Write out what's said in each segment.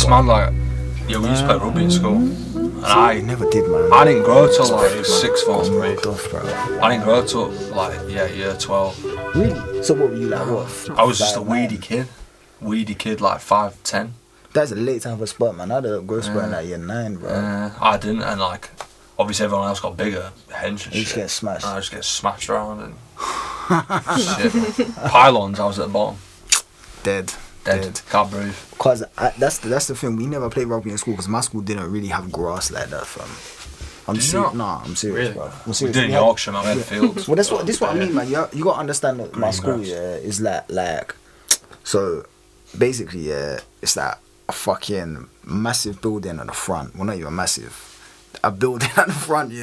It's man like, yeah, we used to play rugby in school. And I never did, man. I didn't grow till like sixth form. Off, bro. I didn't grow till like year 12. Really? So what were you like? What? I was just a weedy kid, like 5'10". That's a late time for spurt, man. I had a growth spurt in like year 9, bro. I didn't, and like obviously everyone else got bigger, hench and You shit. just get smashed. And I just get smashed around and shit. Pylons, I was at the bottom. Dead. Can't breathe. Cause that's the thing. We never played rugby in school because my school didn't really have grass like that, fam. I'm serious. Nah, I'm serious, Really? bro. I'm We serious. did in Yorkshire, man. We had fields. Well, this what I mean, man. You gotta understand that my school, grass. is like, so basically, it's like a fucking massive building at the front. Well, not even massive. A building at the front,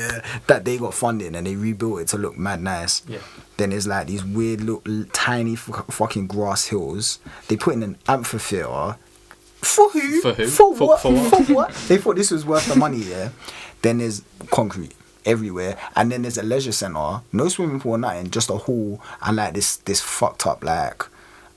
that they got funding and they rebuilt it to look mad nice. Yeah. Then there's like these weird little tiny fucking grass hills. They put in an amphitheater. For who? For who? For what? For what? For what? They thought this was worth the money, yeah. Then there's concrete everywhere, and then there's a leisure center, no swimming pool or nothing, just a hall and like this fucked up like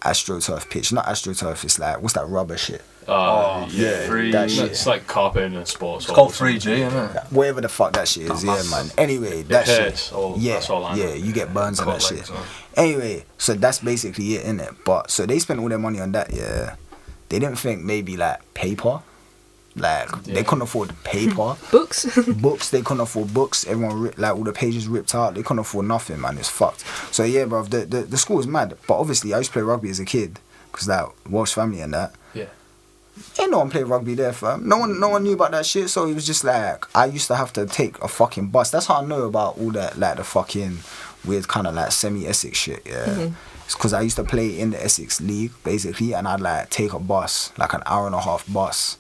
astroturf pitch. Not astroturf, it's like what's that rubber shit? Yeah. That shit. It's like carpet in a sports. It's called 3G, isn't it? Whatever the fuck that shit is, yeah, man. Anyway, that hurts, shit. that's all I know. Yeah, you get burns and that shit. legs, man. Anyway, so that's basically it, innit? But so they spent all their money on that, yeah. They didn't think maybe like paper. Like they couldn't afford paper. Books. Books, they couldn't afford books. Everyone like all the pages ripped out. They couldn't afford nothing, man. It's fucked. So yeah, bro, the school was mad. But obviously I used to play rugby as a kid because like Welsh family and that. Yeah. Ain't no one played rugby there, fam. No one knew about that shit. So it was just like I used to have to take a fucking bus. That's how I know about all that, like the fucking weird kind of like semi-Essex shit. Yeah, it's because I used to play in the Essex League basically, and I'd like take a bus, like an hour and a half bus,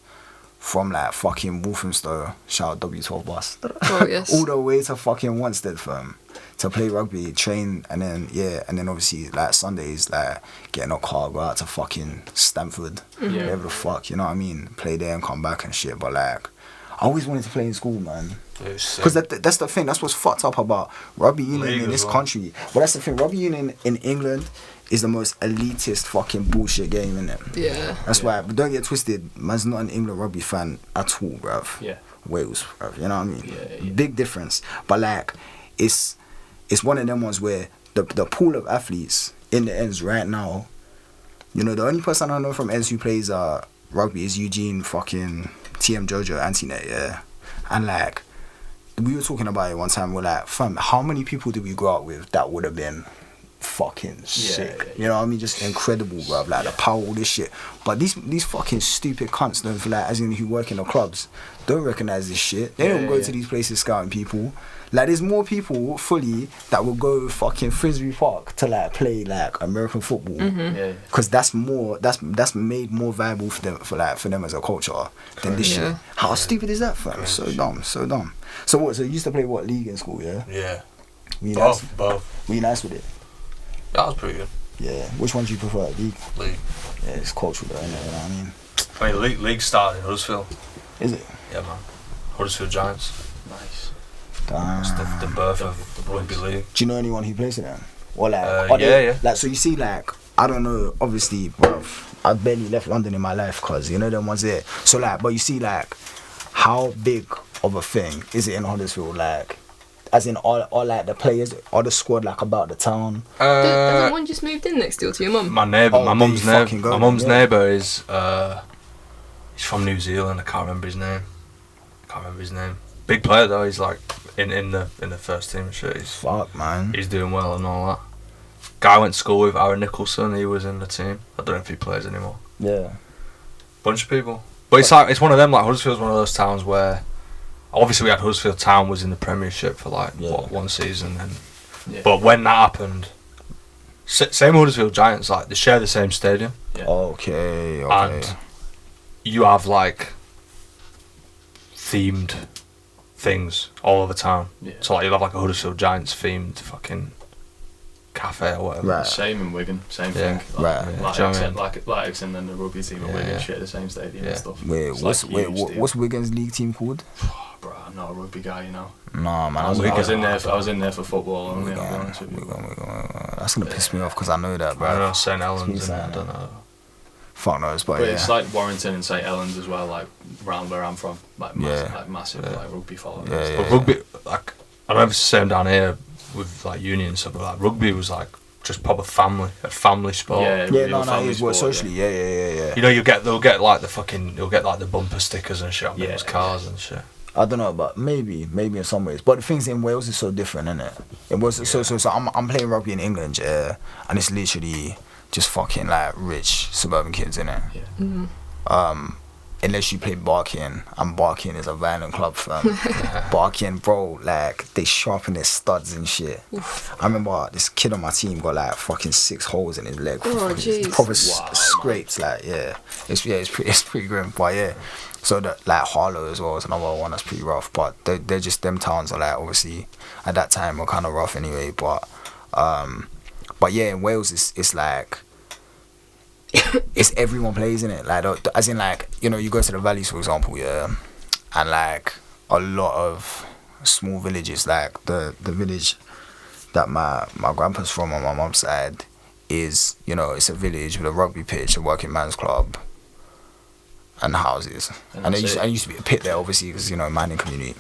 from like fucking Walthamstow, shout out W12 bus, Oh yes. all the way to fucking Wanstead, fam, to play rugby, train, and then obviously like Sundays, like get in a car, go out to fucking Stamford, whatever the fuck, you know what I mean, play there and come back and shit. But like, I always wanted to play in school, man. Because that's the thing, that's what's fucked up about rugby union League in this as well. country. But that's the thing, rugby union in England is the most elitist fucking bullshit game, innit? Yeah. That's why, but don't get twisted, man's not an England rugby fan at all, bruv. Yeah. Wales, bruv, you know what I mean? Yeah. Big difference. But like, it's one of them ones where the pool of athletes in the ends right now, you know, the only person I know from ends who plays rugby is Eugene fucking TM Jojo Antinet, yeah. And like, we were talking about it one time, we're like, fam, how many people did we grow up with that would have been fucking sick? You know what I mean? Just incredible, bruv. Like the power, all this shit. But these fucking stupid cunts don't, like, as in who work in the clubs, don't recognize this shit. They don't go to these places scouting people. Like there's more people fully that will go fucking Frisbee Park to like play like American football, because that's made more viable for them as a culture than this shit. How stupid is that, fam? So dumb. So what? So you used to play what league in school? Yeah. Yeah. Were you Both. Were you nice with it? That was pretty good. Yeah. Which one do you prefer? League. League. Yeah, it's cultural though, innit? You know what I mean? League started in Huddersfield. Is it? Yeah, man. Huddersfield Giants. Nice. It's the birth of the rugby league. Do you know anyone who plays in them? Or like, yeah. Like, so you see, like, I don't know, obviously, bruv, I barely left London in my life, cause you know them ones there. So like, but you see, like, how big of a thing is it in Huddersfield? Like, as in all like the players, or the squad, like about the town. Doesn't one just moved in next door to your mum? My neighbour, Oh, my mum's there you fucking neighbour. go, My mum's yeah. neighbour is he's from New Zealand. I can't remember his name. Big player though. He's like in the first team and shit. Fuck, man. He's doing well and all that. Guy I went to school with, Aaron Nicholson. He was in the team. I don't know if he plays anymore. Yeah. Bunch of people. But it's one of them. Like Huddersfield's one of those towns where, obviously, we had Huddersfield Town was in the Premiership for like one season, but when that happened, same Huddersfield Giants, like they share the same stadium. Yeah. Okay. And you have like themed things all over town. Yeah. So like you'll have like a Huddersfield Giants themed fucking cafe or whatever. Right. Same in Wigan, same Yeah. thing. Right. Like, Do you know what I mean? like Exon and the rugby team at Yeah, Wigan yeah. share the same stadium and stuff. Wait, It's like a huge deal. what's Wigan's league team called? Bro, I'm not a rugby guy, you know. Nah, man. I was in there for football only. I'll be honest with you. That's gonna piss me off because I know that, bro. I don't know, St. Helens Speak and I silent. don't know. fuck knows, but But yeah. it's like Warrington and St Helens as well, like around where I'm from, like massive like rugby following. But rugby, like I remember saying down here with like uni and stuff, but like rugby was like just proper a family sport. Yeah, it is what socially, yeah. You know, they'll get like the bumper stickers and shit on people's cars and shit. I don't know, but maybe in some ways. But the things in Wales is so different, isn't it? It was so. I'm playing rugby in England, yeah, and it's literally just fucking like rich suburban kids, innit? Yeah. Mm-hmm. Unless you play Barking, and Barking is a violent club, fam. Barking, bro, like they sharpen their studs and shit. Oof. I remember this kid on my team got like fucking 6 holes in his leg. Oh, jeez. Proper scrapes, like it's pretty grim, but yeah. So that like Harlow as well is another one that's pretty rough, but they're just them towns are like obviously at that time were kind of rough anyway, but yeah, in Wales it's like. It's everyone plays in it, like as in like, you know, you go to the valleys for example, yeah, and like a lot of small villages, like the village that my grandpa's from on my mum's side is, you know, it's a village with a rugby pitch, a working man's club, and houses, and there used to be a pit there obviously because, you know, mining community,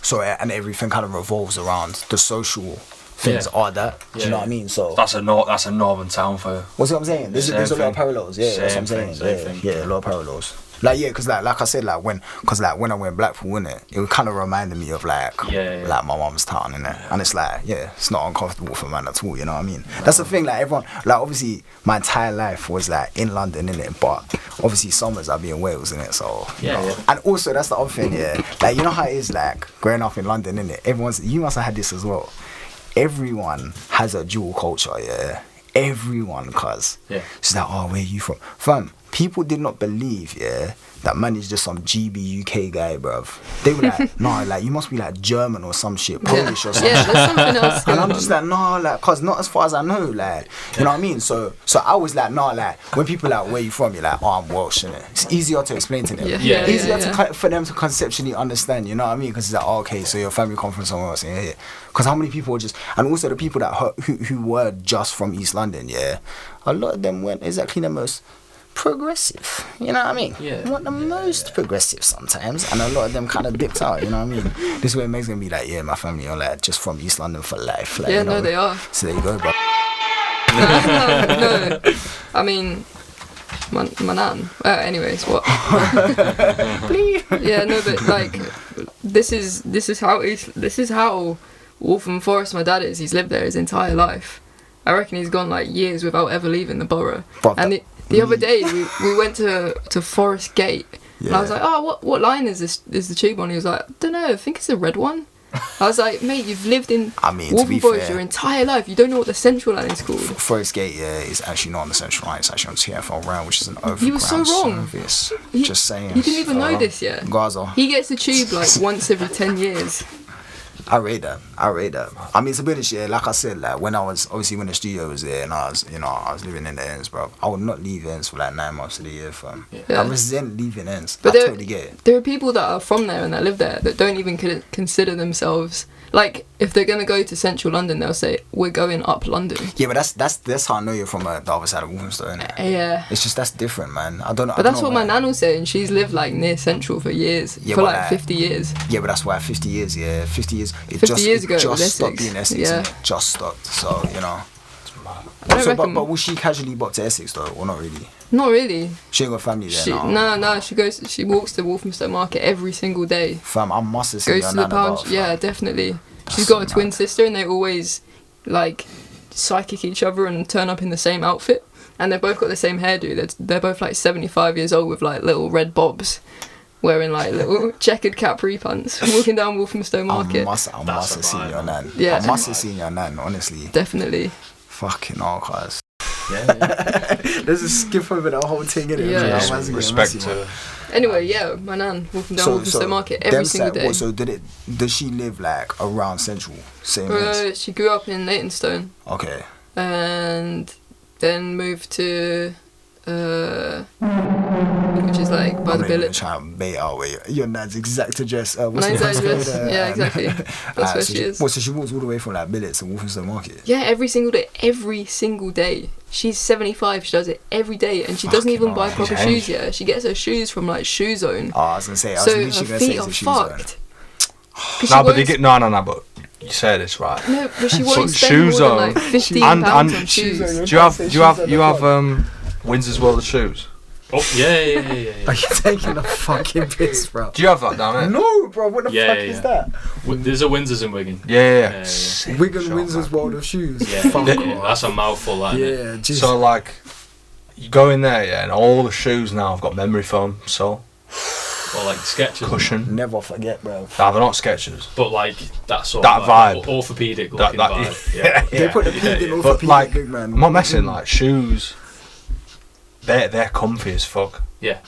so and everything kind of revolves around the social things are that. Do you know what I mean? So that's a northern town for you. What's what I'm saying? There's a lot of parallels. Yeah, that's what I'm saying. Yeah, a lot of parallels. Like because like I said, like when I went Blackpool, innit, it kind of reminded me of like my mum's town, innit, and it's like it's not uncomfortable for man at all. You know what I mean? That's the thing. Like everyone, like obviously my entire life was like in London, innit, but obviously summers I'll be in Wales, innit. So you know. And also that's the other thing. Yeah, like you know how it is like growing up in London, innit. You must have had this as well. Everyone has a dual culture, yeah. Everyone, cuz. Yeah. She's like, oh, where are you from? Fam, people did not believe, yeah, that man is just some GB UK guy, bruv. They were like, nah, like, you must be like German or some shit, Polish or something. Yeah, there's something else. And I'm just like, nah, like, cuz not as far as I know, like, you know what I mean? So I was like, nah, like, when people are like, where you from? You're like, oh, I'm Welsh, innit? It's easier to explain to them. Easier for them to conceptually understand, you know what I mean? Because it's like, oh, okay, so your family come from somewhere else, yeah. Because how many people just, and also the people that who were just from East London, yeah, a lot of them weren't exactly the most progressive, you know what I mean? Not the most progressive sometimes, and a lot of them kind of dipped out, you know what I mean? This way Meg's gonna be like, yeah, my family are like just from East London for life. Like, yeah, you know? no, they are. So there you go, bro. No, I mean, my nan. Anyways, what? Yeah, no, but like, this is how Waltham Forest my dad is. He's lived there his entire life. I reckon he's gone like years without ever leaving the borough. And the other day we went to Forest Gate, and I was like, oh, what line is the tube on? He was like, I don't know, I think it's a red one. I was like, mate, you've lived in Waltham Forest your entire life. You don't know what the central line is called. Forest Gate, is actually not on the central line. It's actually on TfL Round, which is an overground He was so wrong. service. Just saying. You didn't even know this yet. Gaza. He gets the tube like once every 10 years. I rate that. I mean, to be honest, like I said, like when the studio was there and I was living in the ends, bro, I would not leave ends for like 9 months of the year, fam. I resent leaving ends. But I totally get it. There are people that are from there and that live there that don't even consider themselves, like, if they're going to go to central London, they'll say, we're going up London. Yeah, but that's how I know you're from the other side of Walthamstow, innit? Yeah. It's just, that's different, man. I don't know. But that's what my nan was saying. She's lived, like, near central for years. For, like, 50 years. Yeah, but that's why 50 years, 50 years. 50 years ago, it just Essex. stopped being Essex. Yeah. It just stopped, so, you know. But will she casually bop to Essex, though, or not really? Not really. She ain't got family there, No, she walks to Walthamstow Market every single day. Fam, I must have seen goes to the pound. Yeah, definitely. She's got a twin sister and they always like psychic each other and turn up in the same outfit, and they've both got the same hairdo. They're both like 75 years old with like little red bobs, wearing like little checkered capri pants, walking down Walthamstow Market. I must have seen your nan. Yeah. I must have seen your nan, honestly. Definitely. Fucking all cars. Yeah. Let's just skip over the whole thing, innit? Yeah. Respect to. Anyway, yeah, my nan walking down Walthamstow Market every single day. So does she live like around Central? She grew up in Leytonstone. Okay. And then moved to which is like by I'm the not even billet. trying to bait out where your nan's exact address. What's Nine's the address. postcode? Yeah, exactly. That's where she is. What, so she walks all the way from like Billet to Walthamstow Market? Yeah, every single day. Every single day. She's 75. She does it every day, and she doesn't even buy proper shoes. Yeah, she gets her shoes from like Shoe Zone. Oh, I was gonna say. I was So literally her gonna say feet it's are a Shoe Zone. fucked. No, but they get no. But you said it's right. No, but she won't So spend more Shoe than like Zone £15 and on shoes. Do you have Windsor's World of Shoes? Oh yeah. Are you taking a fucking piss, bro? Do you have that down there? No, bro. What the fuck is that? There's a Windsor's in Wigan. Yeah. Wigan Windsor's World of Shoes. Yeah, Fuck off. that's a mouthful, that, isn't it? Yeah, just So like, you go in there, and all the shoes now have got memory foam, so Or like Skechers. cushion. never forget, bro. Nah, they're not Skechers. But like that sort That of like, vibe. orthopedic That- looking that- vibe. Yeah. They put the pig in But orthopedic, like, big man. I'm not messing. Like shoes, they're comfy as fuck. Yeah.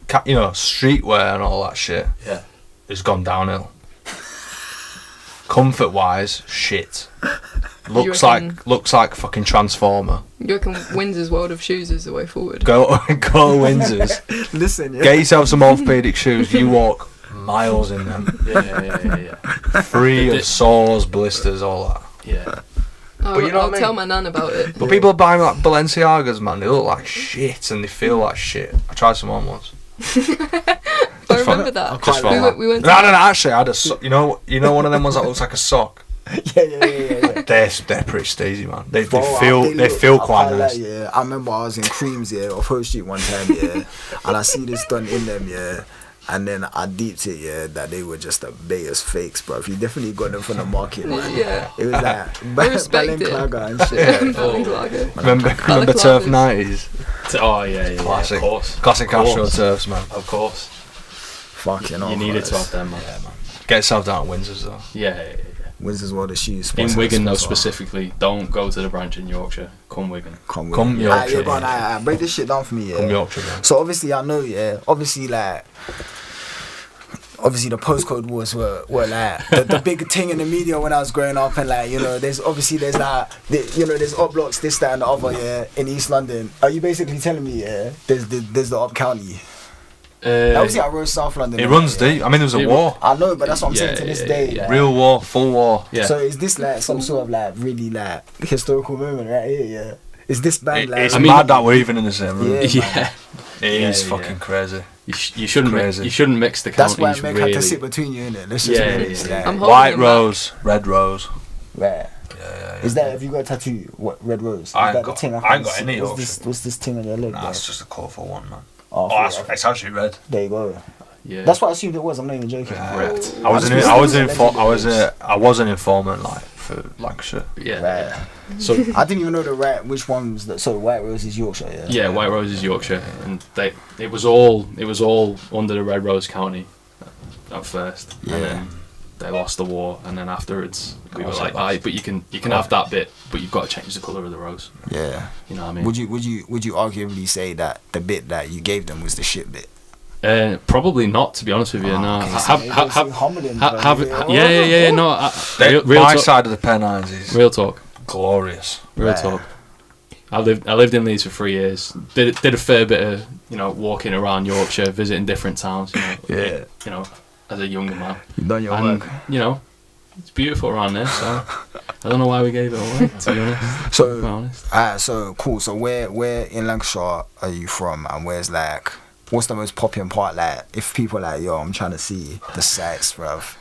Streetwear and all that shit Yeah. has gone downhill. Comfort wise, shit. Looks like fucking Transformer. You reckon Windsor's World of Shoes is the way forward? Go to Windsor's. Listen, yeah. Get yourself some orthopedic shoes. You walk miles in them. Yeah. Free of sores, blisters, all that. Yeah. But you know I'll what I mean? tell my nan about it. But people are buying like Balenciagas, man. They look like shit and they feel like shit. I tried some on once. I remember that. Just felt We went no. Actually, I had a sock. You know one of them ones that looks like a sock. Yeah. They're pretty steezy, man. They Bro, feel quite nice. Yeah, I remember I was in Creams, off Ho Street one time, and I see this done in them, and then I deeped it, that they were just the biggest fakes, bro. You definitely got them from the market, man. Yeah. It was like I respect it. Balenciaga and shit. Balenciaga. Remember Turf 90s? Oh yeah. Classic. Of course. Classic Astro Turfs, man. Of course. Fucking You needed to have them, man. Yeah, man. Get yourself down at Windsor's though. Yeah. Windsor's World of Shoes. In Wigan though specifically, don't go to the branch in Yorkshire. Come Wigan. Come Yorkshire. Break this shit down for me, Come Yorkshire, man. So obviously I know, obviously the postcode wars were like the big thing in the media when I was growing up, and like, there's like there's up blocks, this, that and the other, in East London. Are you basically telling me there's the up county? Obviously I rose South London. It runs deep. I mean, there was a war. I know, but that's what I'm saying to this day. yeah. Like, Real war, full war. Yeah. So is this like some sort of like really like historical moment right here? Yeah. Is this band like? It's mad that we're even in the same room. Yeah. It is Yeah. fucking crazy. You shouldn't Crazy. you shouldn't mix the That's counties. why I had to sit between you, innit? Let's just be honest, like, I'm holding White him rose, red rose. right. Yeah. Is that, have you got a tattoo? What, red rose? I Is ain't that got- the thing I ain't can't got see? any What's this thing on your leg? Nah, there? it's just a colourful one, man. Oh, It's actually red. there you go. Yeah. That's what I assumed it was. I'm not even joking. Correct. I was an informant like for Lancashire. Yeah. Right. So I didn't even know which ones. So White Rose is Yorkshire. Yeah. yeah, White Rose is Yorkshire, and it was all under the Red Rose County at first, and then they lost the war, and then afterwards we were like, aye, but you can have that bit, but you've got to change the colour of the rose. Yeah. You know what I mean? Would you arguably say that the bit that you gave them was the shit bit? Probably not, to be honest with you. No, Humbling. Yeah. No, real My talk. side of the Pennines is Real talk. glorious. Real talk. I lived in Leeds for 3 years. Did a fair bit of walking around Yorkshire, visiting different towns. Yeah. As a younger man. You've done your And work. it's beautiful around there. So I don't know why we gave it away. To be honest. So, to be honest. so cool. So where in Lancashire are you from, and where's like? What's the most popular part? Like, if people are like, yo, I'm trying to see the sights, bruv.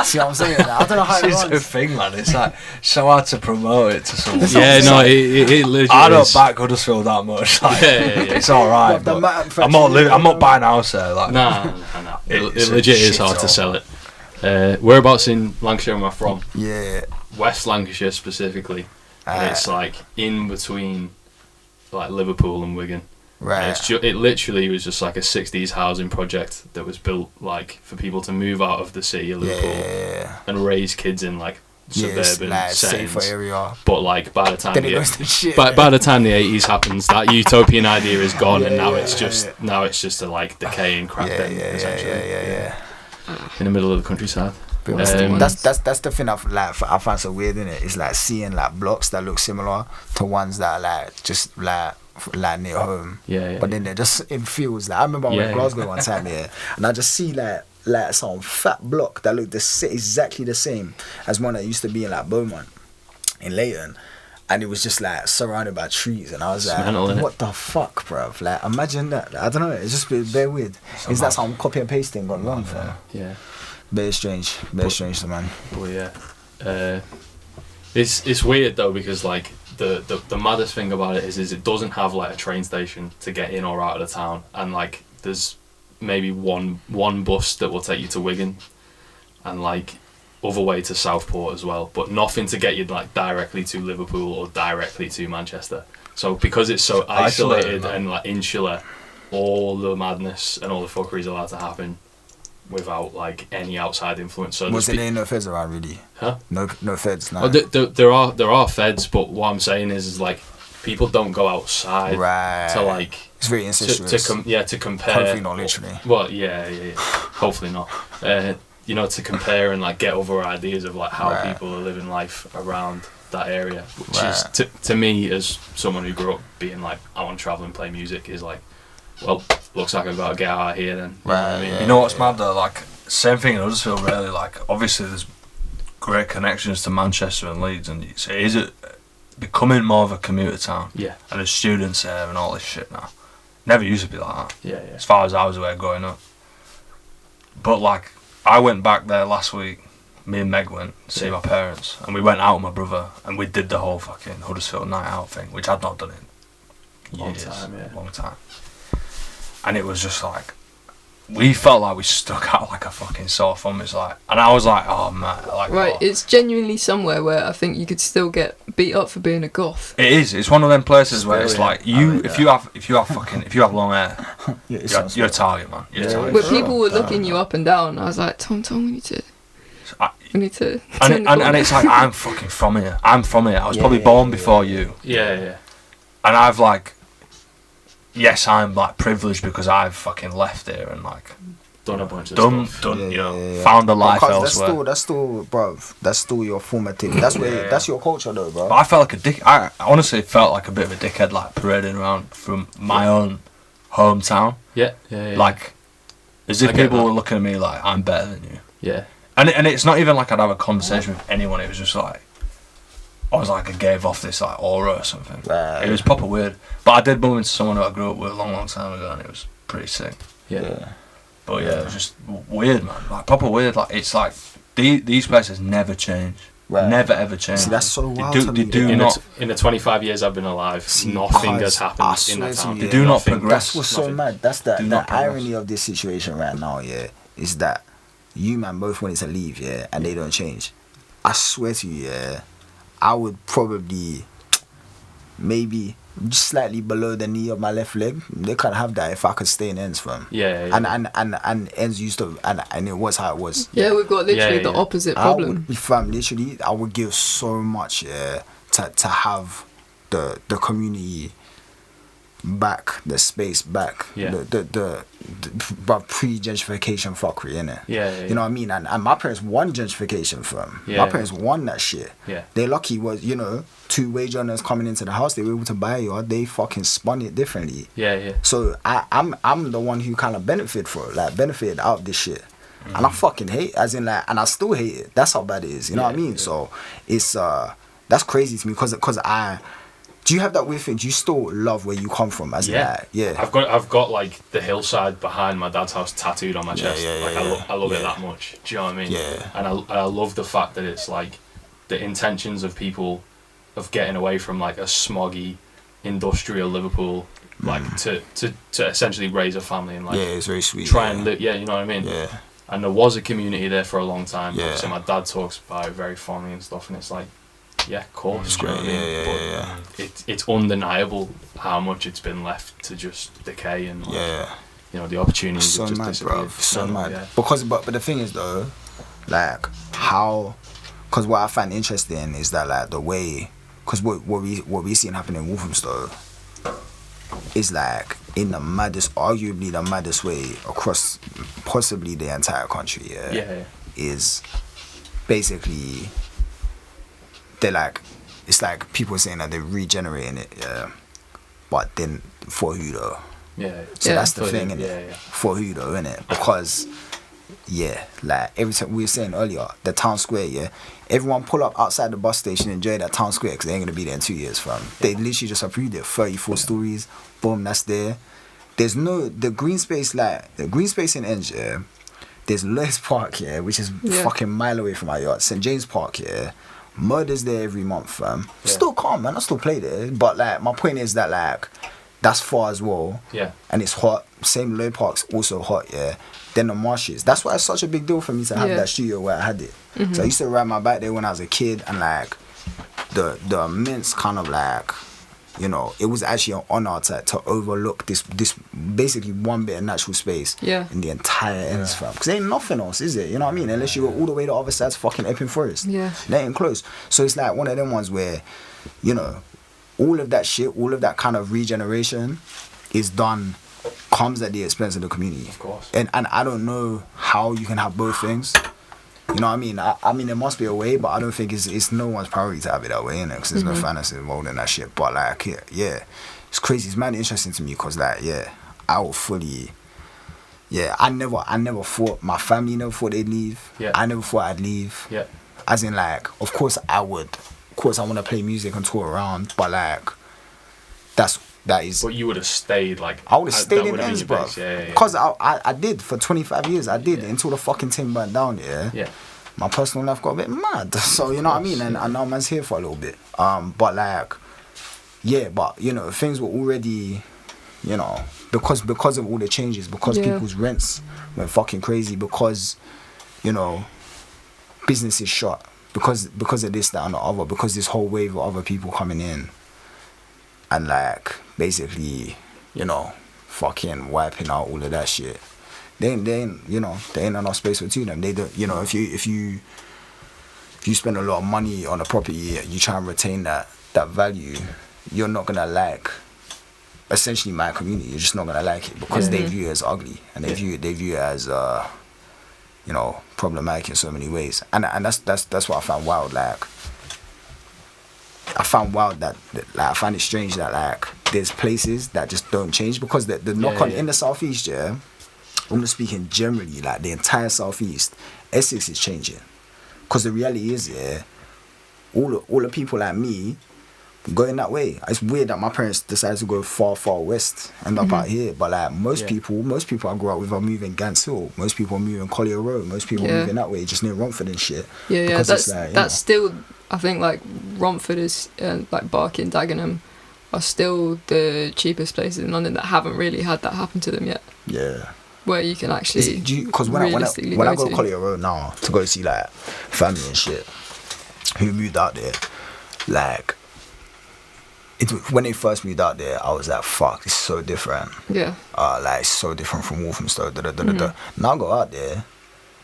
See what I'm saying? Like, I don't know how it It's a runs. thing, man. It's like so hard to promote it to someone. Yeah, no, it legit I don't is. back Huddersfield that much. Like, Yeah. It's all right, Bruv, the but amount of I'm not buying a house there. Like, Nah. It It's a legit is shit hard to hole. sell it. Whereabouts in Lancashire am I from? Yeah. West Lancashire specifically. And it's like in between like Liverpool and Wigan. Right. And it literally was just like a 60s housing project that was built like for people to move out of the city of Liverpool and raise kids in like suburban like settings. safer area. But like by the time Then it goes to shit. by the time the 80s happens, that utopian idea is gone, and now it's just a like decaying crap thing essentially. In the middle of the countryside. That's the thing I find so weird, innit? It's like seeing like blocks that look similar to ones that are like just like like near home. Yeah. But then they're just in fields. Like I remember I went to Glasgow one time, and I just see like some fat block that looked exactly the same as one that used to be in like Beaumont, in Leighton. And it was just like surrounded by trees, and I was like, "What the fuck, bruv? Like, imagine that." I don't know. It's just very weird. Is that some copy and pasting gone wrong for? Yeah. Very strange, strange, man. But yeah, it's weird though, because like the maddest thing about it is it doesn't have like a train station to get in or out of the town, and like there's maybe one bus that will take you to Wigan, and like other way to Southport as well, but nothing to get you like directly to Liverpool or directly to Manchester. So because it's so isolated and like insular, all the madness and all the fuckery is allowed to happen without like any outside influence. So was there no feds around really? Huh? No feds. No. Oh, there are feds, but what I'm saying is like people don't go outside to like. It's very incestuous. To compare. Hopefully not literally. Well, yeah. Hopefully not. You know, to compare and like get other ideas of like how people are living life around that area, which is to me as someone who grew up being like I want to travel and play music is like, well, looks like I've got to get out of here then. You know what I mean? You know what's mad though? Like same thing in Huddersfield really. Like obviously there's great connections to Manchester and Leeds, and it is becoming more of a commuter town. Yeah. And there's students there and all this shit now. Never used to be like that. Yeah. As far as I was aware growing up. But like. I went back there last week, me and Meg went to see my parents, and we went out with my brother, and we did the whole fucking Huddersfield night out thing, which I'd not done in long time. And it was just like, we felt like we stuck out like a fucking sore thumb. It's like, and I was like, oh man, like, right, it's genuinely somewhere where I think you could still get beat up for being a goth. It is. It's one of them places where it's like if you have long hair, you're a target, man. You're a target. But people were looking you up and down. I was like, Tom, we need to. And it's like I'm fucking from here. I'm from here. I was probably born before you. Yeah. And I've like. Yes, I'm like privileged because I've fucking left here and like done a bunch of stuff. Found a life elsewhere. That's still, bruv. That's still your formative. That's where. That's your culture, though, bro. But I felt like a dick. I honestly felt like a bit of a dickhead, like parading around from my own hometown. Yeah. Like, as if people were looking at me like I'm better than you. Yeah. And it's not even like I'd have a conversation with anyone. It was just like. I was like, I gave off this like aura or something. It was proper weird. But I did bump into someone who I grew up with a long time ago, and it was pretty sick. Yeah. But yeah, it was just weird, man. Like proper weird. Like it's like these places never change. Never ever change. See, that's so wild. They do not. In the 25 years I've been alive, nothing has happened in that town. They do not progress. That's what's so mad. That's the irony of this situation right now. Yeah, is that you man both wanted to leave. Yeah, and they don't change. I swear to you. Yeah. I would probably maybe just slightly below the knee of my left leg. They can't have that if I could stay in ends from. Yeah. And ends used to and it was how it was. Yeah, we've got literally the opposite problem. I would give so much to have the community back, the space back, the pre-gentrification fuckery, innit? Yeah. You know what I mean? And my parents won gentrification from. My parents won that shit. Yeah. They're lucky was, two wage earners coming into the house, they were able to buy it, or they fucking spun it differently. Yeah. So I'm the one who kind of benefited out of this shit. Mm-hmm. And I fucking hate, as in like, and I still hate it. That's how bad it is. You know what I mean? Yeah. So it's that's crazy to me because do you have that weird thing? Do you still love where you come from? I've got like the hillside behind my dad's house tattooed on my chest. I love it that much. Do you know what I mean? Yeah. And I love the fact that it's like the intentions of people of getting away from like a smoggy industrial Liverpool, like to essentially raise a family and like it's very sweet. Try and live. Yeah, you know what I mean? Yeah. And there was a community there for a long time. Yeah. So my dad talks about it very fondly and stuff, and it's like. Yeah, of course. It's great. Yeah. It's undeniable how much it's been left to just decay and the opportunities so just mad, disappeared. bro. So mad. Yeah. Because but the thing is though, like because what I find interesting is that like the way, because what we seen happen in Walthamstow is like in the maddest, arguably the maddest way across possibly the entire country. Is basically. They're like, it's like people saying that they're regenerating it, but then for who though? Yeah. So that's the thing, innit? Yeah. For who though, innit? Because like every time we were saying earlier, the town square, everyone pull up outside the bus station, enjoy that town square because they ain't gonna be there in 2 years, fam. They literally just approved it, 34 stories, boom, that's there. There's no the green space in Enge, there's Lewis Park, which is fucking mile away from our yard. St. James Park, Murder's there every month, fam. Still calm, man. I still play there, but like my point is that like that's far as well. Yeah. And it's hot. Same Lloyd Park's also hot, Then the marshes. That's why it's such a big deal for me to have that studio where I had it. Mm-hmm. So I used to ride my bike there when I was a kid, and like the immense kind of like, you know, it was actually an honor to overlook this basically one bit of natural space in the entire ends, fam. Because there ain't nothing else, is it? You know what I mean? Unless you go all the way to the other side to fucking Epping Forest. Yeah. They ain't close. So it's like one of them ones where, you know, all of that shit, all of that kind of regeneration comes at the expense of the community. Of course. And I don't know how you can have both things. You know what I mean? I mean, there must be a way, but I don't think it's no one's priority to have it that way, innit? Because there's no finance involved in that shit. But like, it's crazy. It's man interesting to me because like, I will fully, I never thought, my family never thought they'd leave. Yeah. I never thought I'd leave. Yeah. As in like, of course I would. Of course I want to play music and tour around, but like, that is. But you would have stayed like. I would have stayed in Ends, bro. Yeah. Because I did for 25 years. I did until the fucking thing burnt down. Yeah. My personal life got a bit mad. So you know what I mean. And now man's here for a little bit. But like, but you know, things were already, you know, because of all the changes, because people's rents went fucking crazy, because, you know, businesses shut. Because of this, that, and the other, because this whole wave of other people coming in and like basically, you know, fucking wiping out all of that shit. They ain't enough space for two of them. They don't, you know, if you spend a lot of money on a property, you try and retain that value, you're not gonna like essentially my community. You're just not gonna like it because they view it as ugly and they view it as you know, problematic in so many ways, and that's what I found wild. Like, I found wild that like I find it strange that like there's places that just don't change because the knock on in the southeast, I'm not speaking generally, like the entire southeast, Essex is changing, because the reality is all the people like me going that way. It's weird that my parents decided to go far west, end up out here. But like most people I grew up with are moving Gants Hill. Most people are moving Collier Road. Most people are moving that way, just near Romford and shit. Yeah. That's still, I think, like Romford is like Barking, Dagenham are still the cheapest places in London that haven't really had that happen to them yet. Yeah. Where you can actually because when I go to Collier Road now to go see like family and shit who moved out there, like. When they first moved out there, I was like, fuck, it's so different. Yeah. Like, so different from Walthamstow. Now I go out there,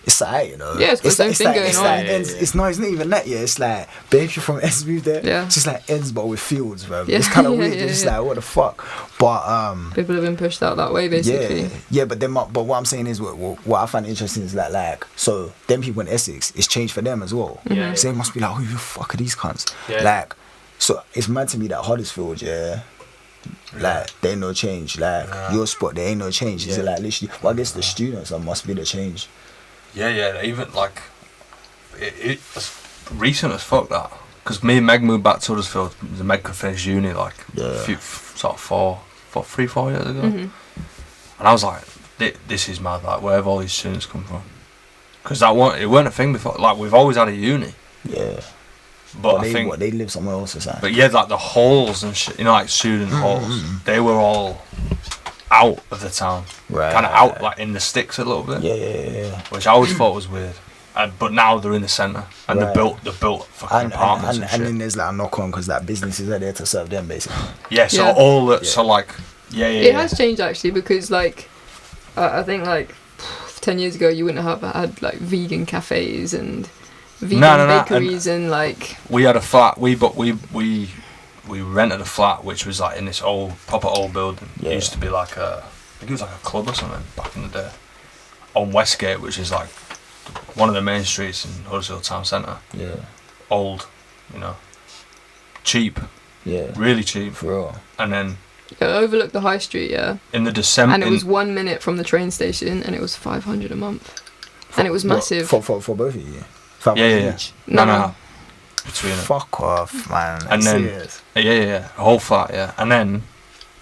it's alright, you know. Yeah, it's got the same thing going on. It's not even that, It's like, babe, you're from Ends moved there. Yeah. It's just like Ends, but with fields, bro. Yeah. It's kind of weird. It's just like, what the fuck? But, people have been pushed out that way, basically. Yeah, but what I'm saying is, what I find interesting is that, like, so, them people in Essex, it's changed for them as well. Yeah. So they must be like, who the fuck are these cunts? Yeah. Like, so it's mad to me that Huddersfield, like they ain't no change. Like your spot, there ain't no change. Is it like literally? Well, I guess the students must be the change. Yeah. Even like it's recent as fuck that, because me and Meg moved back to Huddersfield. Meg could finish uni like sort of 4 years ago, and I was like, this is mad. Like, where have all these students come from? Because it weren't a thing before. Like, we've always had a uni. Yeah. But I think they live somewhere else or something. But yeah, like the halls and shit, you know, like student halls, they were all out of the town, right? Kind of out, like in the sticks a little bit. Yeah. Which I always thought was weird. But now they're in the centre, and they're built fucking apartments and shit. And then there's like a knock on because like businesses are there to serve them basically. Yeah. So all that. So like, It has changed actually, because like, I think like 10 years ago you wouldn't have had like vegan cafes and vegan bakeries and like. We had a flat. We rented a flat which was like in this proper old building. It used to be like I think it was like a club or something back in the day. On Westgate, which is like one of the main streets in Huddersfield town centre. Yeah. Old, you know, cheap. Yeah. Really cheap. For real. And then overlooked the high street, yeah. In the December, and it was 1 minute from the train station, and it was 500 a month, and it was massive. For both of you. 500 each. No. Between Fuck off, man. And then serious? a whole flat, yeah. And then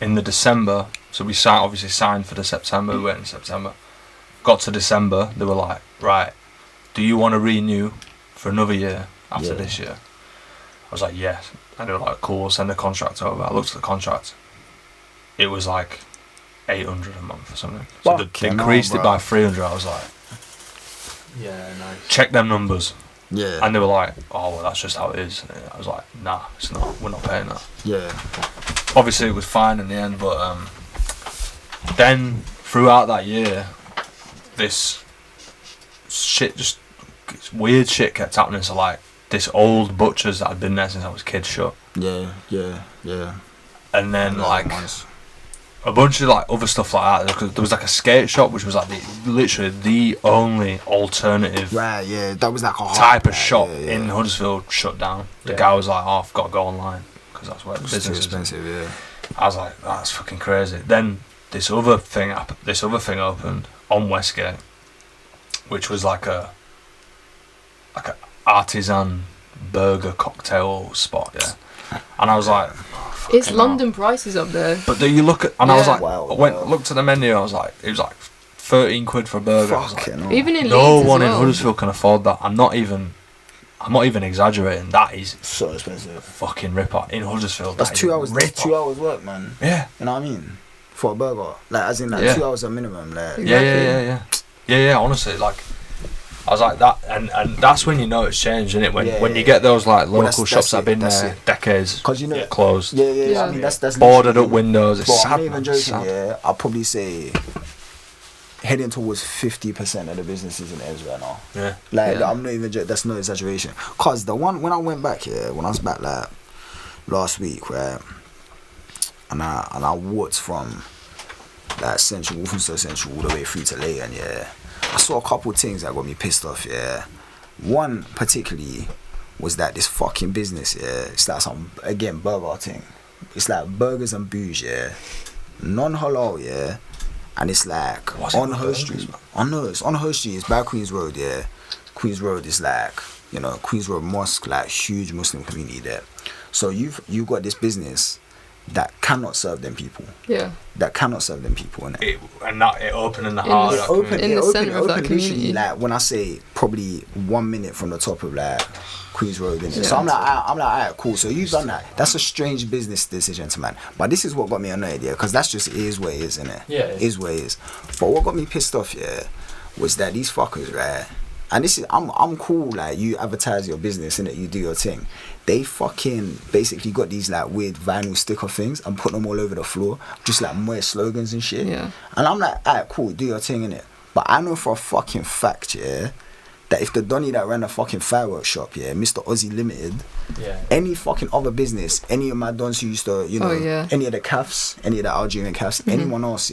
in the December, so we signed for the September. We went in September. Got to December, they were like, right, do you want to renew for another year after this year? I was like, yes. And they were like, cool, we'll send the contract over. I looked at the contract. It was like 800 a month or something. So they increased it by 300. I was like, yeah, nice. Check them numbers. Yeah. And they were like, oh, well, that's just how it is. And I was like, nah, it's not. We're not paying that. Yeah. Obviously, it was fine in the end, but then throughout that year, this weird shit kept happening. So like, this old butcher's that had been there since I was a kid shut. Yeah. And then a bunch of like other stuff like that. There was like a skate shop, which was like literally the only alternative that was like a type of shop in Huddersfield shut down. The guy was like, oh, I've got to go online because that's where the business too is. expensive. Yeah. I was like, that's fucking crazy. Then this other thing opened on Westgate, which was like a artisan burger cocktail spot, yeah. And I was like, it's London prices up there. But then you look at, and I was like, looked at the menu. I was like, it was like 13 quid for a burger. I was like, even in no Leeds one as in well. Huddersfield can afford that. I'm not even exaggerating. That is so expensive. Fucking rip off in Huddersfield. That's 2 hours. That's 2 hours work, man. Yeah. You know what I mean? For a burger, like as in like 2 hours a minimum, like. Yeah. Honestly, like. I was like that, and that's when you know it's changed, isn't it? When you get those like local shops that have been there decades, cause you know closed. Yeah. I mean that's boarded up windows. It's sad. I'm not even joking. Yeah, I'll probably say heading towards 50% of the businesses in Eds right now. Yeah. I'm not even joking. That's no exaggeration. Cause the one when I went back when I was back like last week, right, and I walked from like Central, Walthamstow Central, all the way through to Leighton, I saw a couple of things that got me pissed off, One particularly was that this fucking business, it's like some, again, burger thing. It's like burgers and booze, non-halal, and it's like on High Street. I know, it's on High Street, it's by Queen's Road, Queen's Road is like, Queen's Road Mosque, like huge Muslim community there. So you've got this business that cannot serve them people. Yeah. That cannot serve them people, and it opened in the heart of that community. In the centre of that community. Like when I say probably 1 minute from the top of like Queen's Road, innit? So I'm like, alright, cool. So you've done that. That's a strange business decision to man. But this is what got me annoyed, because that's just it is what it is, innit? Yeah. It is what it is. But what got me pissed off, was that these fuckers, right? And this is I'm cool, like you advertise your business, innit? You do your thing. They fucking basically got these like weird vinyl sticker things and put them all over the floor, just like more slogans and shit. Yeah. And I'm like, alright, cool, do your thing, innit? But I know for a fucking fact, that if the Donny that ran the fucking fireworks shop, Mr. Aussie Limited, any fucking other business, any of my dons who used to, any of the calves, any of the Algerian calves, anyone else,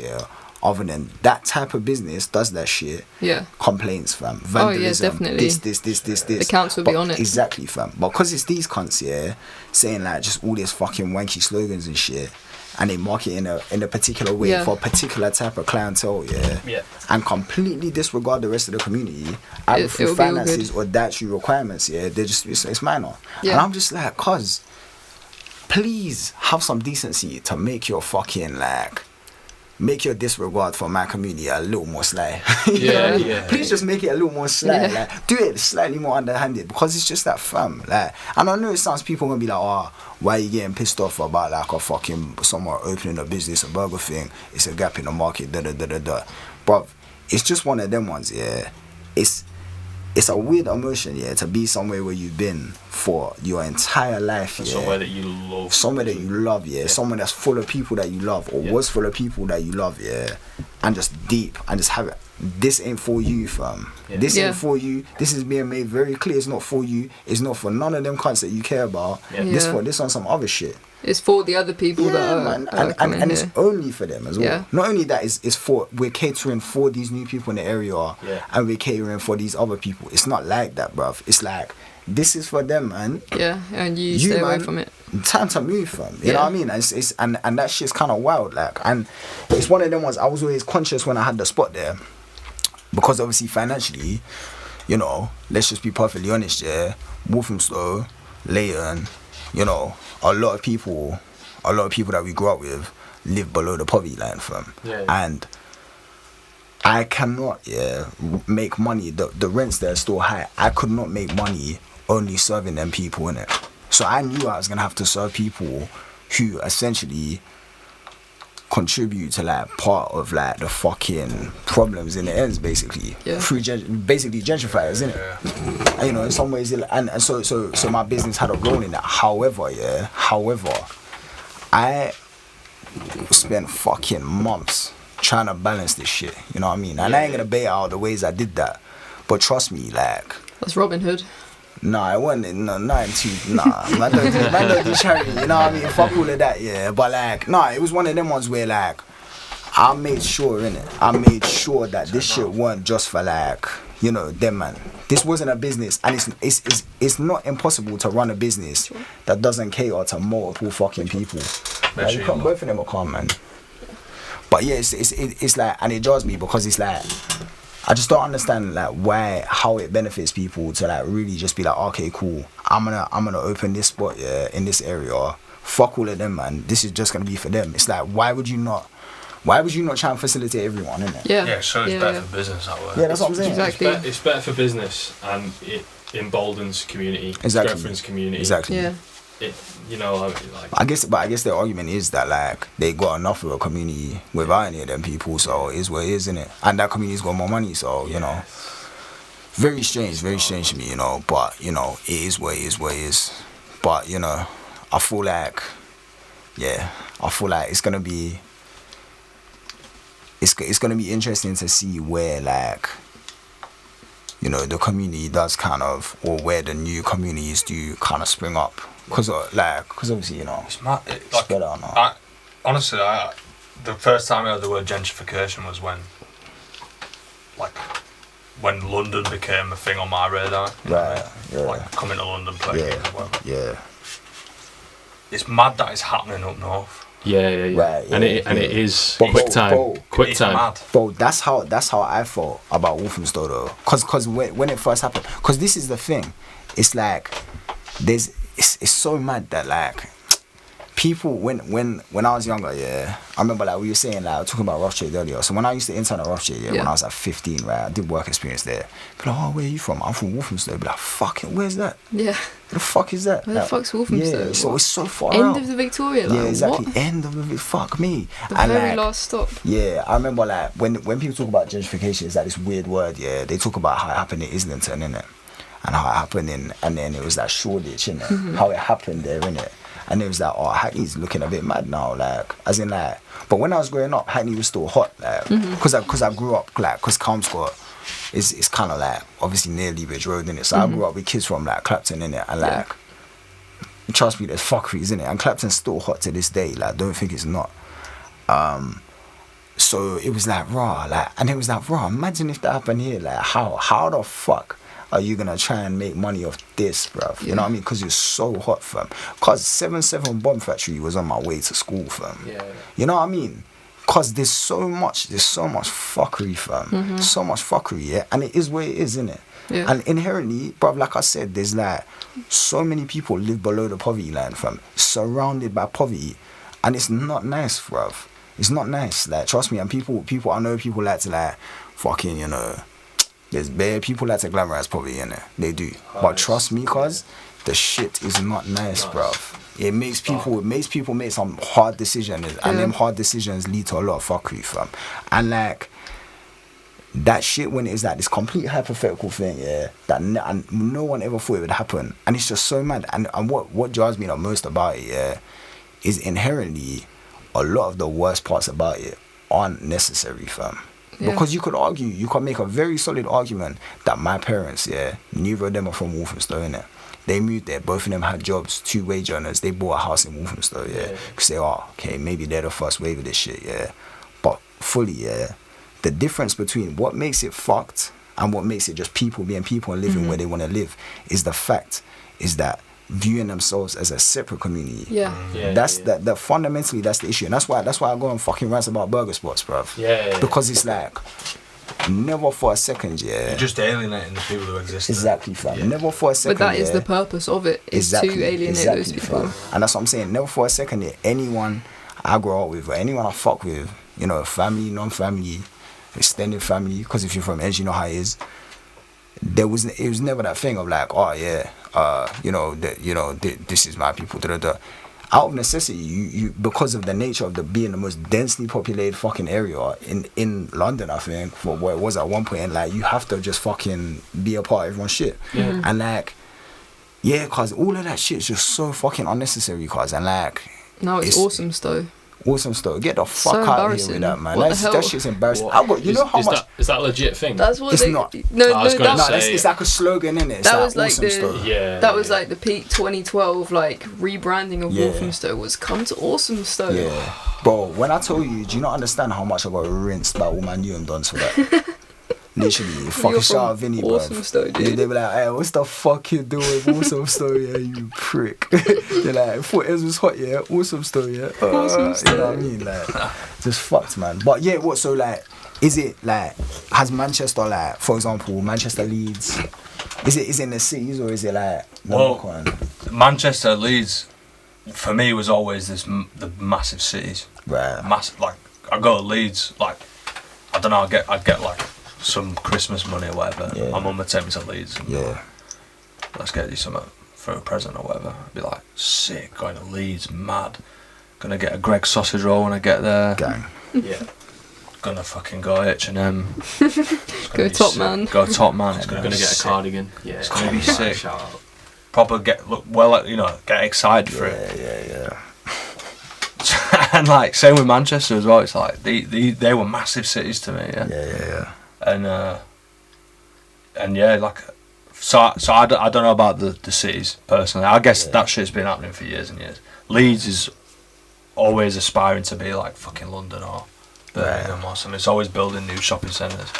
other than that type of business does that shit. Yeah. Complaints, fam. Vandalism. Definitely. This. The council will be on it. Exactly, fam. But because it's these cunts, saying like just all these fucking wanky slogans and shit, and they market in a particular way for a particular type of clientele, and completely disregard the rest of the community, either through finances or dietary requirements, they're just it's minor. And I'm just like, cuz, please have some decency to make your fucking make your disregard for my community a little more sly. Please just make it a little more sly. Like, do it slightly more underhanded, because it's just that fam. Like, and I know it sounds, people gonna be like, oh, why are you getting pissed off about like a fucking someone opening a business, a burger thing? It's a gap in the market, But it's just one of them ones, It's a weird emotion, to be somewhere where you've been for your entire life, Somewhere that you love. Somewhere that you love, Somewhere that's full of people that you love, or was full of people that you love, and just deep, and just have it. This ain't for you, fam. This ain't for you. This is being made very clear. It's not for you. It's not for none of them cunts that you care about. This on some other shit. It's for the other people that are, man. And it's only for them as well. Not only that, it's for, we're catering for these new people in the area, and we're catering for these other people. It's not like that, bruv. It's like, this is for them, man. Yeah, and you stay away from it. Time to move, fam. You know what I mean? And that shit's kind of wild, like. And it's one of them ones I was always conscious when I had the spot there, because obviously financially, you know, let's just be perfectly honest, yeah. Walthamstow, Leighton, you know, a lot of people that we grew up with live below the poverty line, fam. Yeah. And I cannot, make money. The rents there are still high. I could not make money only serving them people, in it. So I knew I was gonna have to serve people who essentially contribute to like part of like the fucking problems in the ends, basically. Yeah. Through basically gentrifiers, innit? Yeah. And, you know, in some ways, and so my business had a role in that. However, I spent fucking months trying to balance this shit, you know what I mean? And I ain't gonna bait out the ways I did that, but trust me, like, That's Robin Hood. nah, it wasn't, man don't do charity, you know what I mean? Fuck all of that, yeah. But like, nah, it was one of them ones where like, I made sure that this shit weren't just for like, you know, them, man. This wasn't a business, and it's not impossible to run a business that doesn't cater to multiple fucking people. Like, you can't, both of them are calm, man. But yeah, it's like, and it jars me because it's like, I just don't understand like how it benefits people to like really just be like, okay, cool, I'm gonna open this spot, yeah, in this area. Fuck all of them, man. This is just gonna be for them. It's like, why would you not try and facilitate everyone, innit? Yeah, so it's better for business that way. Yeah, that's what I'm saying. Exactly. It's better for business, and it emboldens community, Exactly. strengthens community. Exactly. Yeah. It, you know, like, I guess their argument is that like they got enough of a community without any of them people, so it is what it is, innit? And that community's got more money, so you know, very strange to me, you know. But you know, it is what it is. But you know, I feel like it's gonna be interesting to see where like, you know, the community does kind of, or where the new communities do kind of spring up. Cause obviously, you know, It's mad. it's better or not. Honestly, the first time I heard the word gentrification was when London became a thing on my radar. Right, yeah. Like coming to London, playing gigs or whatever. Yeah. It's mad that it's happening up north. yeah. Right, and yeah, it is But quick time. bro, Quick It's time. mad. Bro, that's how I felt about Walthamstow though. Cause when it first happened, cause this is the thing, it's like it's so mad that like people when I was younger, yeah, I remember like we were saying like talking about Rothschild earlier. So when I used to intern at Rothschild, when I was like 15, right, I did work experience there. Be like, oh, where are you from? I'm from Walthamstow. Be like, fucking, where's that? Yeah. Where the fuck is that? Where the fuck's Walthamstow? Yeah, so it's so far End out. of the Victoria line. Yeah, exactly. What? End of the fuck me. The And, very like, last stop. yeah, I remember like when people talk about gentrification, it's like this weird word. Yeah, they talk about how it happened in Islington, innit, and how it happened and then it was that Shoreditch, innit, how it happened there, innit, and it was like, oh, Hackney's looking a bit mad now, like, as in like, but when I was growing up, Hackney was still hot, like, because I grew up like, because Kelmscott is kind of like obviously near Leabridge Road, innit, so I grew up with kids from like Clapton, innit, and like, trust me, there's fuckeries, innit, and Clapton's still hot to this day, like, don't think it's not. So it was like raw, like, and it was like raw. Imagine if that happened here, like, how the fuck are you gonna try and make money off this, bruv? You know what I mean? Because it's so hot, fam. Cause 7-7 Bomb Factory was on my way to school, fam. Yeah. You know what I mean? Cause there's so much fuckery, fam. So much fuckery, yeah. And it is what it is, innit? Yeah. And inherently, bruv, like I said, there's like so many people live below the poverty line, fam. Surrounded by poverty, and it's not nice, bruv. It's not nice, like, trust me. And people, I know people like to like, fucking, you know, there's bare people like to glamorize poverty, innit? They do. But trust me, cause the shit is not nice, bruv. It makes people make some hard decisions, and them hard decisions lead to a lot of fuckery, fam. And like, that shit, when it's like this complete hypothetical thing, yeah, that no one ever thought it would happen, and it's just so mad. And what jars me the most about it, yeah, is inherently a lot of the worst parts about it aren't necessary, fam. Yeah. Because you could make a very solid argument that my parents, yeah, neither of them are from Walthamstow, innit? They moved there, both of them had jobs, 2 wage earners, they bought a house in Walthamstow, yeah. Because they are, okay, maybe they're the first wave of this shit, yeah. But fully, yeah, the difference between what makes it fucked and what makes it just people being people and living where they want to live is the fact is that viewing themselves as a separate community. That fundamentally that's the issue, and that's why I go on fucking rants about burger spots, bruv. Because it's like never for a second, you're just alienating the people who exist. Exactly, fam. Never for a second. But that is the purpose of it. Is to alienate those people. Fam. And that's what I'm saying. Never for a second that anyone I grow up with or anyone I fuck with, you know, family, non-family, extended family. Because if you're from Edge, you know how it is. It was never that thing of like, oh yeah, this is my people. Out of necessity, you because of the nature of being the most densely populated fucking area in London, I think, for what it was at one point, and like you have to just fucking be a part of everyone's shit, and like, cause all of that shit is just so fucking unnecessary, cause and like, no, it's awesome stuff. Awesome stuff. Get the fuck out of here with that, man. That shit's embarrassing. Is that a legit thing? That's what it's not. It's like a slogan, innit? That was like that was like the peak 2012 like rebranding of Walthamstow was come to Awesomstow. Yeah, bro. When I told you, do you not understand how much I got rinsed by all my new and dons for that? Literally, fucking shout out Vinny, bro. They were like, hey, what's the fuck you doing with Awesomstow, yeah, you prick? They're like, I thought it was hot, yeah, Awesomstow, yeah. Awesomstow. You know what I mean? Like, just fucked, man. But yeah, what, so like, is it like, has Manchester, like, for example, Manchester Leeds, is it in the cities or is it like, Manchester Leeds, for me, was always the massive cities. Right. Massive, like, I go to Leeds, like, I don't know, I'd get like, some Christmas money or whatever. My mum would take me to Leeds and let's get you something for a present or whatever. I'd be like, sick, going to Leeds, mad. Gonna get a Greg's sausage roll when I get there. Gang. Gonna fucking go H&M. Go Top Man. Go Top Man. It's gonna get a cardigan. Yeah, it's gonna be sick. Proper get excited for it. Yeah. And like same with Manchester as well. It's like they were massive cities to me. Yeah. And yeah, like, so I don't know about the cities personally. I guess that shit's been happening for years and years. Leeds is always aspiring to be like fucking London or Birmingham or something. It's always building new shopping centres.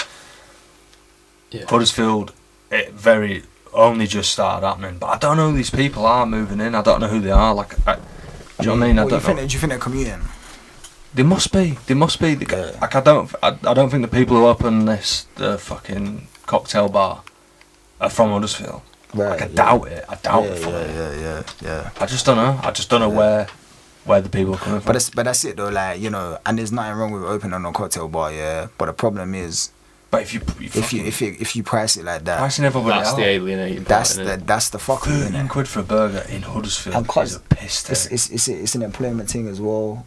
Huddersfield, it only just started happening, but I don't know who these people are moving in. I don't know who they are. Like, do you know what I mean? Do you think they're commuting? They must be. Like, I don't think the people who open the fucking cocktail bar are from Huddersfield. Right. Like, I doubt it. Yeah. I just don't know where the people are coming from. But that's it though. Like, you know, and there's nothing wrong with opening a cocktail bar. Yeah. But the problem is, but if you price it like that, pricing everybody that's out. The alienating part, that's the fucking £13 for a burger in Huddersfield is a piss take. It's an employment thing as well.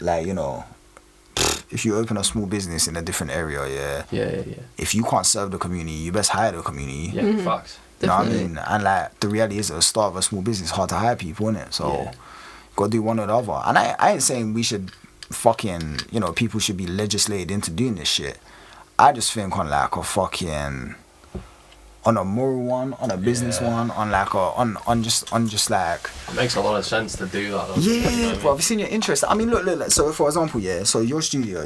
Like, you know, if you open a small business in a different area, if you can't serve the community, you best hire the community. Yeah, facts. You know what I mean? And like the reality is, at the start of a small business, it's hard to hire people, isn't it? So gotta do one or the other. And I ain't saying we should fucking, you know, people should be legislated into doing this shit. I just think on like a fucking, on a moral one, on a business one, on like on just like. It makes a lot of sense to do that. Yeah, bro. I've seen your interest. I mean, look. So for example, so your studio,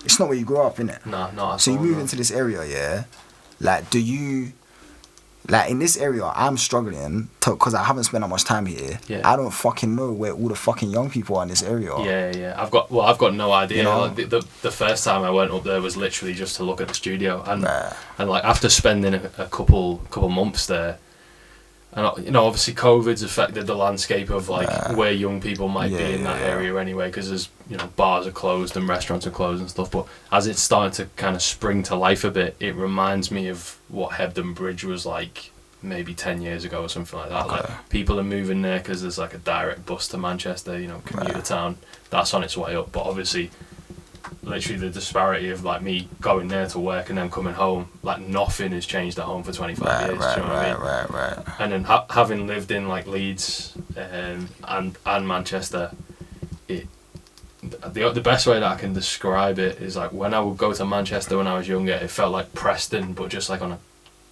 it's not where you grew up, innit? No. So you move into this area, Like, do you? Like, in this area, I'm struggling because I haven't spent that much time here. I don't fucking know where all the fucking young people are in this area. Yeah. I've got no idea. You know? Like, the first time I went up there was literally just to look at the studio, and like after spending a couple months there, and you know, obviously COVID's affected the landscape of like where young people might be in that area anyway, because there's, you know, bars are closed and restaurants are closed and stuff. But as it's starting to kind of spring to life a bit, it reminds me of what Hebden Bridge was like maybe 10 years ago or something like that. Like, people are moving there because there's like a direct bus to Manchester, you know, commuter town. That's on its way up. But obviously, literally the disparity of like me going there to work and then coming home, like nothing has changed at home for 25 years. Do you know what I mean? Right. And then having lived in like Leeds and Manchester, the best way that I can describe it is like when I would go to Manchester when I was younger, it felt like Preston, but just like on a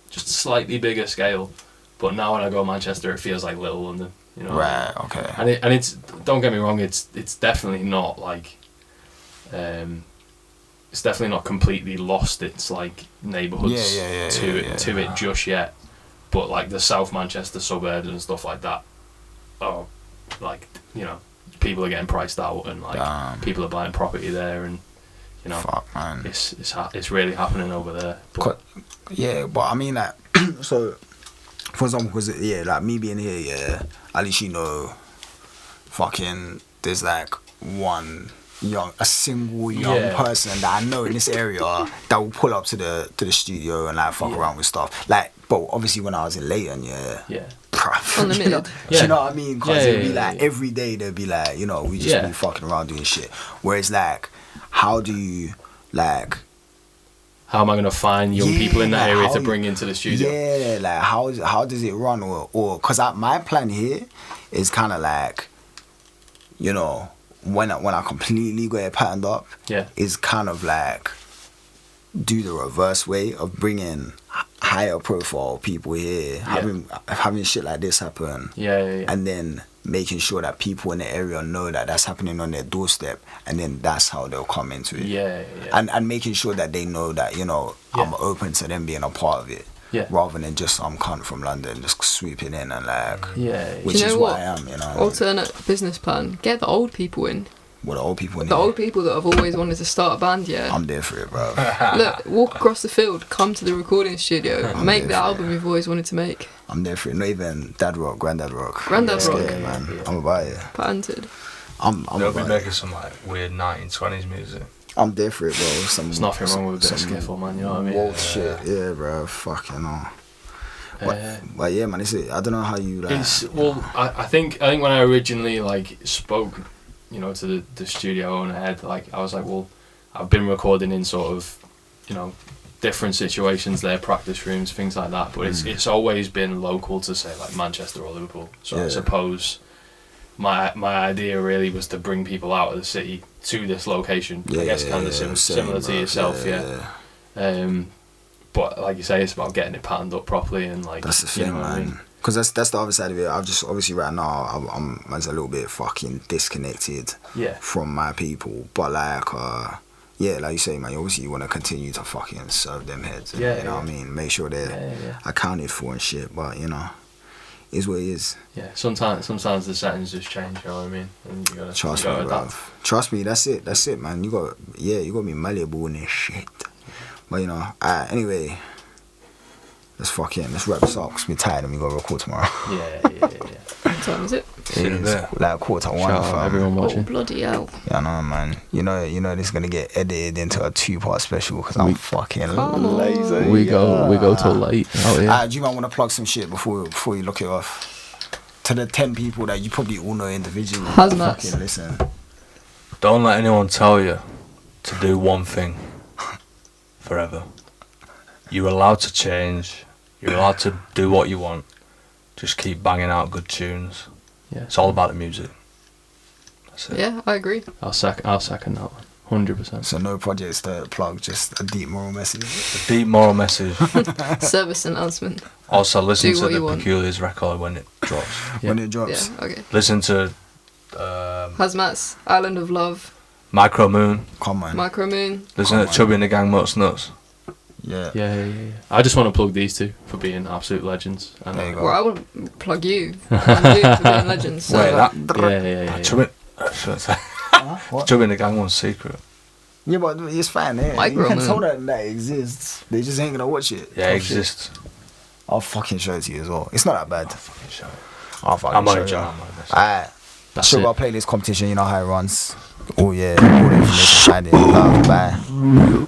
just slightly bigger scale. But now when I go to Manchester, it feels like Little London. You know. Right. Okay. And it's, don't get me wrong, it's definitely not like it's definitely not completely lost its like neighbourhoods to it just yet. But like the South Manchester suburbs and stuff like that, like, you know, people are getting priced out, and like people are buying property there, and you know, fuck, man. It's really happening over there. But but I mean, like, so for example, because like me being here, at least, you know, fucking there's like a single young person that I know in this area that will pull up to the studio and like fuck around with stuff. Like, but obviously when I was in Leighton, bruv, Unlimited. You know what I mean? Because it'd be like every day they'd be like, you know, we just be fucking around doing shit. Whereas like, how do you like? How am I gonna find young people in that area to bring into the studio? Yeah, like how does it run, or because my plan here is kind of like, you know, when I completely got it patterned up, is kind of like do the reverse way of bringing higher profile people here, having shit like this happen, and then making sure that people in the area know that that's happening on their doorstep, and then that's how they'll come into it. And making sure that they know that, you know, I'm open to them being a part of it. Rather than just some cunt from London just swooping in and like, which is what I am, you know. Alternate business plan: get the old people in. What, the old people in The here? old people that have always wanted to start a band, I'm there for it, bro. Look, walk across the field, come to the recording studio, make the album you've always wanted to make. I'm there for it. Not even Dad Rock, Granddad Rock. Granddad Rock. Yeah, man. I'm about it. Patented. They'll be making some like weird 1920s music. I'm there for it, bro. There's nothing wrong with a bit of skiffle, man, you know what I mean? Wild shit. Yeah, bro. Fucking hell. But yeah, man, I don't know how you like. I think when I originally like spoke, you know, to the studio owner head, like I was like, well, I've been recording in sort of, you know, different situations there, practice rooms, things like that, but it's always been local to say like Manchester or Liverpool. So I suppose my idea really was to bring people out of the city to this location. I guess kind of similar to yourself, but like you say, it's about getting it patterned up properly, and like, that's the thing, you know, man. what I mean? Because that's the other side of it. I've just obviously right now I'm a little bit fucking disconnected from my people, but like like you say, man, obviously you want to continue to fucking serve them heads, and, you know what I mean, make sure they're accounted for and shit, but you know, is what it is. Sometimes the settings just change, you know what I mean, and you gotta trust me, bruv. Trust me, that's it, man. You got to be malleable in this shit. But you know, anyway, let's wrap this up because we're tired and we gotta record tomorrow. What time is it? It's like 1:45. Shout out everyone watching. Oh, bloody hell. Yeah, I know, man. You know this is gonna get edited into a 2-part special because I'm fucking lazy. We go till late. Do you might want to plug some shit before you look it off? To the 10 people that you probably all know individually. Hazmats. Listen. Don't let anyone tell you to do one thing forever. You're allowed to change. You're allowed to do what you want. Just keep banging out good tunes. It's all about the music. That's it. Yeah, I agree. I'll second that one, 100%. So no projects to plug, just a deep moral message. A deep moral message. Service announcement. Also, listen Do to what the you want. Peculiars record when it drops. When it drops. Yeah, okay. Listen to Hazmats, Island of Love. Micromoon. Come on. Micromoon. Listen to Chubby and the Gang Muts Nuts. Yeah. I just want to plug these two for being absolute legends. And there you go. Well, I want to plug you and you for being legends. So. Wait, that. Yeah. Chubby. What? Chubby and the Gang one's secret. Yeah, but it's fine, eh? You can tell that exists. They just ain't gonna watch it. Yeah, it exists. I'll fucking show it to you as well. It's not that bad. I'll fucking show it. I'll fucking I'm show only you. joking. Alright. That's Sugar it. playlist competition, you know how it runs. Oh yeah, all the information, find it. Love, bye.